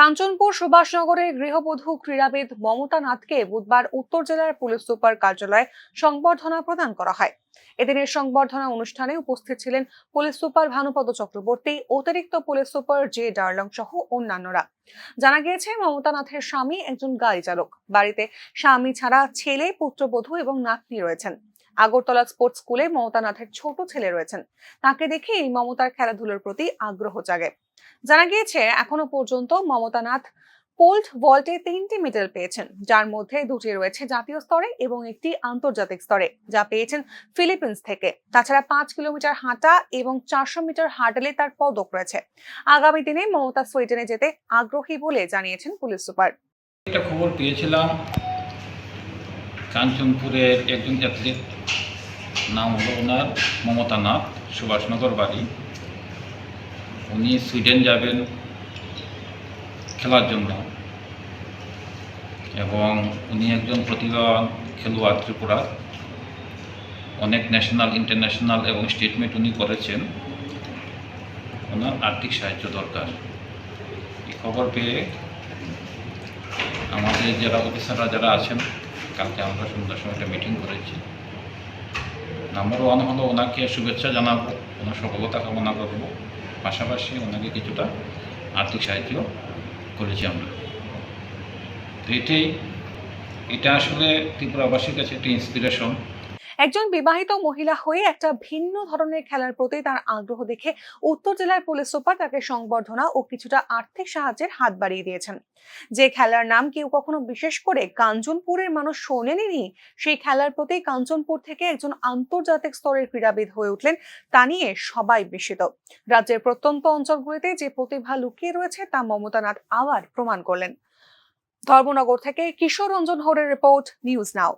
কাঞ্চনপুর সুভাষনগরের গৃহবধূ ক্রীড়াবিদ মমতা নাথকে বুধবার উত্তর জেলার পুলিশ সুপার কার্যালয়ে সংবর্ধনা প্রদান করা হয়। এদিনের সংবর্ধনা অনুষ্ঠানে উপস্থিত ছিলেন পুলিশ সুপার ভানুপদ চক্রবর্তী, অতিরিক্ত পুলিশ সুপার জে ডার্লং সহ অন্যান্যরা। জানা গিয়েছে, মমতা নাথের স্বামী একজন গাড়ি চালক। বাড়িতে স্বামী ছাড়া ছেলে, পুত্রবধূ এবং নাতনি রয়েছেন। আগরতলা স্পোর্টস স্কুলে মমতা নাথের ছোট ছেলে রয়েছেন। তাকে দেখেই মমতার খেলাধুলার প্রতি আগ্রহ জাগে। জানা গিয়েছে, এখনো পর্যন্ত মমতা নাথ পোল্ট ভল্টে 3টি মেডেল পেয়েছেন, যার মধ্যে 2টি রয়েছে জাতীয় স্তরে এবং একটি আন্তর্জাতিক স্তরে, যা পেয়েছেন ফিলিপিন্স থেকে। তাছাড়া 5 কিলোমিটার হাঁটা এবং 400 মিটার হার্ডেলে তার পদক রয়েছে। আগামী দিনে মমতা সুইডেনে যেতে আগ্রহী বলে জানিয়েছেন পুলিশ সুপার। একটা খবর পেয়েছিলাম, কাঞ্চনপুরের একজন অ্যাথলিট, নাম হলো ওনার মমতা নাথ, সুভাষনগর বাড়ি। উনি সুইডেন যাবেন খেলার জন্য এবং উনি একজন প্রতিভাবান খেলোয়াড় ত্রিপুরার। অনেক ন্যাশনাল, ইন্টারন্যাশনাল এবং স্টেট মিট উনি করেছেন। ওনার আর্থিক সাহায্য দরকার। এই খবর পেয়ে আমাদের যারা অফিসাররা যারা আছেন, কালকে আমরা সন্ধ্যার সময় একটা মিটিং করেছি। নাম্বার 1 হলো ওনাকে শুভেচ্ছা জানাবো, ওনার সফলতা কামনা করবো, পাশাপাশি ওনাকে কিছুটা আর্থিক সাহায্য করেছি আমরা। তো এটা আসলে ত্রিপুরাবাসীর কাছে একটা ইন্সপিরেশন। একজন বিবাহিত মহিলা হয়ে একটা ভিন্ন ধরনের খেলার প্রতি তার আগ্রহ দেখে উত্তর জেলার পুলিশ সুপার তাকে সংবর্ধনা ও কিছুটা আর্থিক সাহায্যের হাত বাড়িয়ে দিয়েছেন। যে খেলার নাম কেউ কখনো বিশেষ করে কাঞ্চনপুরের মানুষ শোনেনি, সেই খেলার প্রতি কাঞ্চনপুর থেকে একজন আন্তর্জাতিক স্তরের ক্রীড়াবিদ হয়ে উঠলেন, তা নিয়ে সবাই বিস্মিত। রাজ্যের প্রত্যন্ত অঞ্চলগুলিতে যে প্রতিভা লুকিয়ে রয়েছে তা মমতা নাথ আবার প্রমাণ করলেন। ধর্মনগর থেকে কিশোর রঞ্জন হরের রিপোর্ট, নিউজ নাও।